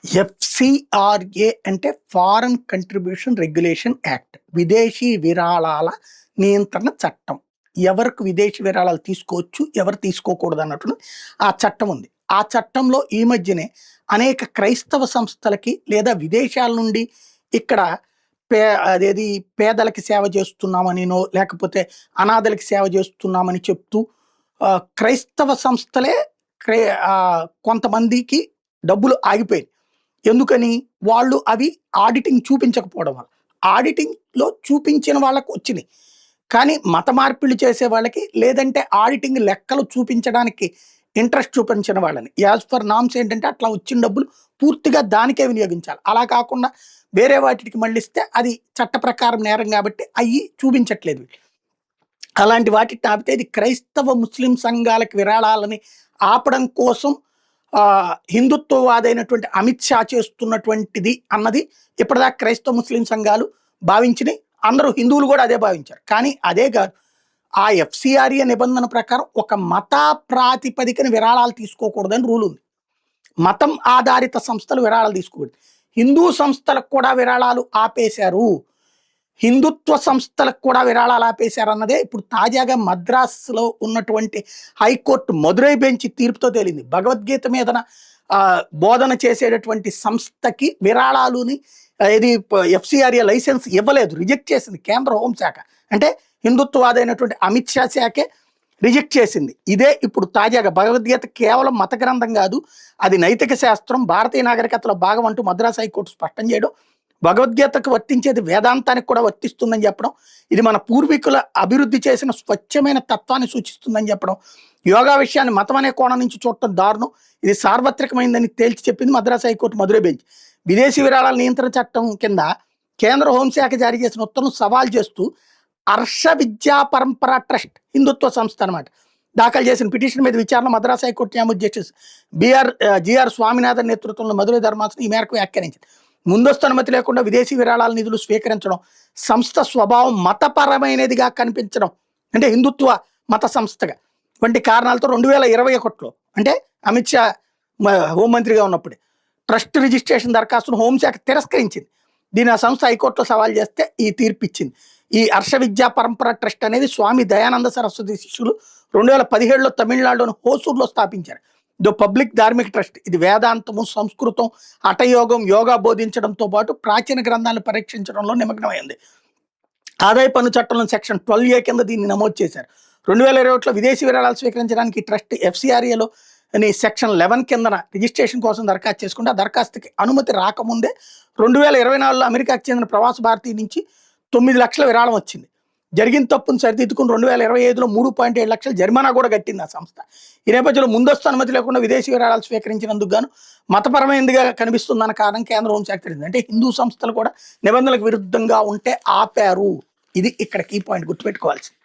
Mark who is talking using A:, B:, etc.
A: FCRA అంటే foreign contribution regulation act, విదేశీ విరాళాల నియంత్రణ చట్టం. ఎవరికి విదేశీ విరాళాలు తీసుకోవచ్చు, ఎవరు తీసుకోకూడదు అన్నట్టు ఆ చట్టం ఉంది. ఆ చట్టంలో ఈ మధ్యనే అనేక క్రైస్తవ సంస్థలకి లేదా విదేశాల నుండి ఇక్కడ అదేది పేదలకి సేవ చేస్తున్నామనినో లేకపోతే అనాథలకి సేవ చేస్తున్నామని చెప్తూ క్రైస్తవ సంస్థలే కొంతమందికి డబ్బులు ఆగిపోయాయి. ఎందుకని? వాళ్ళు అవి ఆడిటింగ్ చూపించకపోవడం వల్ల. ఆడిటింగ్లో చూపించిన వాళ్ళకు వచ్చినాయి, కానీ మత మార్పిళ్ళు చేసే వాళ్ళకి లేదంటే ఆడిటింగ్ లెక్కలు చూపించడానికి ఇంట్రెస్ట్ చూపించిన వాళ్ళని యాజ్ పర్ నామ్స్ ఏంటంటే అట్లా వచ్చిన డబ్బులు పూర్తిగా దానికే వినియోగించాలి. అలా కాకుండా వేరే వాటికి మళ్ళిస్తే అది చట్ట ప్రకారం నేరం కాబట్టి అవి చూపించట్లేదు. అలాంటి వాటిని ఆపితే ఇది క్రైస్తవ ముస్లిం సంఘాలకు విరాళాలని ఆపడం కోసం హిందుత్వవాదైనటువంటి అమిత్ షా చేస్తున్నటువంటిది అన్నది ఇప్పటిదాకా క్రైస్తవ ముస్లిం సంఘాలు భావించినాయి. అందరూ హిందువులు కూడా అదే భావించారు. కానీ అదే కాదు, ఆ ఎఫ్సిఆర్ఏ నిబంధన ప్రకారం ఒక మత ప్రాతిపదికన విరాళాలు తీసుకోకూడదని రూల్ ఉంది. మతం ఆధారిత సంస్థలు విరాళాలు తీసుకోకూడదు. హిందూ సంస్థలకు కూడా విరాళాలు ఆపేశారు, హిందుత్వ సంస్థలకు కూడా విరాళాలు ఆపేశారు అన్నదే ఇప్పుడు తాజాగా మద్రాసులో ఉన్నటువంటి హైకోర్టు మదురై బెంచ్ తీర్పుతో తేలింది. భగవద్గీత మీద బోధన చేసేటటువంటి సంస్థకి విరాళాలుని ఇది ఎఫ్సిఆర్ఏ లైసెన్స్ ఇవ్వలేదు, రిజెక్ట్ చేసింది కేంద్ర హోంశాఖ. అంటే హిందుత్వవాదైనటువంటి అమిత్ షా శాఖే రిజెక్ట్ చేసింది. ఇదే ఇప్పుడు తాజాగా భగవద్గీత కేవలం మత గ్రంథం కాదు, అది నైతిక శాస్త్రం, భారతీయ నాగరికతలో భాగం అంటూ మద్రాసు హైకోర్టు స్పష్టం చేయడం, భగవద్గీతకు వర్తించేది వేదాంతానికి కూడా వర్తిస్తుందని చెప్పడం, ఇది మన పూర్వీకుల అభివృద్ధి చేసిన స్వచ్ఛమైన తత్వాన్ని సూచిస్తుందని చెప్పడం, యోగా విషయాన్ని మతం అనే కోణం నుంచి చూడటం దారుణం, ఇది సార్వత్రికమైందని తేల్చి చెప్పింది మద్రాసు హైకోర్టు మదురై బెంచ్. విదేశీ విరాళాల నియంత్రణ చట్టం కింద కేంద్ర హోంశాఖ జారీ చేసిన ఉత్తర్వులను సవాల్ చేస్తూ హర్ష విద్యా పరంపర ట్రస్ట్, హిందుత్వ సంస్థ అనమాట, దాఖలు చేసిన పిటిషన్ మీద విచారణ మద్రాసు హైకోర్టు న్యాయమూర్తి జస్టిస్ జిఆర్ స్వామినాథన్ నేతృత్వంలో మదురై ధర్మాసనం ఈ మేరకు వ్యాఖ్యానించింది. ముందస్తు అనుమతి లేకుండా విదేశీ విరాళాల నిధులు స్వీకరించడం, సంస్థ స్వభావం మతపరమైనదిగా కనిపించడం, అంటే హిందుత్వ మత సంస్థగా వంటి కారణాలతో 2021లో అంటే అమిత్ షా హోంమంత్రిగా ఉన్నప్పుడే ట్రస్ట్ రిజిస్ట్రేషన్ దరఖాస్తును హోంశాఖ తిరస్కరించింది. దీని ఆ సంస్థ హైకోర్టులో సవాల్ చేస్తే ఈ తీర్పు ఇచ్చింది. ఈ హర్ష విద్యా పరంపర ట్రస్ట్ అనేది స్వామి దయానంద సరస్వతి శిష్యులు 2017లో తమిళనాడులోని హోసూర్లో స్థాపించారు. ఇది పబ్లిక్ ధార్మిక ట్రస్ట్. ఇది వేదాంతము, సంస్కృతం, హఠయోగం, యోగా బోధించడంతో పాటు ప్రాచీన గ్రంథాలను పరీక్షించడంలో నిమగ్నమైంది. ఆదాయ పన్ను చట్టంలో సెక్షన్ 12A కింద దీన్ని నమోదు చేశారు. 2021లో విదేశీ విరాళాలు స్వీకరించడానికి ట్రస్ట్ ఎఫ్సిఆర్ఏలో సెక్షన్ 11 కిందన రిజిస్ట్రేషన్ కోసం దరఖాస్తు చేసుకుంటే ఆ దరఖాస్తుకి అనుమతి రాకముందే 2024లో అమెరికాకు చెందిన ప్రవాస భారతీయ నుంచి 9 లక్షల విరాళం వచ్చింది. జరిగిన తప్పును సరిదిద్దుకుని 2025లో 3.7 లక్షల జరిమానా కూడా కట్టింది ఆ సంస్థ. ఈ నేపథ్యంలో ముందస్తు అనుమతి లేకుండా విదేశీ విరాళాలు స్వీకరించినందుకు గాను మతపరమైనదిగా కనిపిస్తుందన్న కారణం కేంద్ర హోంశాఖ తెలిసింది. అంటే హిందూ సంస్థలు కూడా నిబంధనలకు విరుద్ధంగా ఉంటే ఆపారు. ఇది ఇక్కడ కీ పాయింట్ గుర్తుపెట్టుకోవాల్సింది.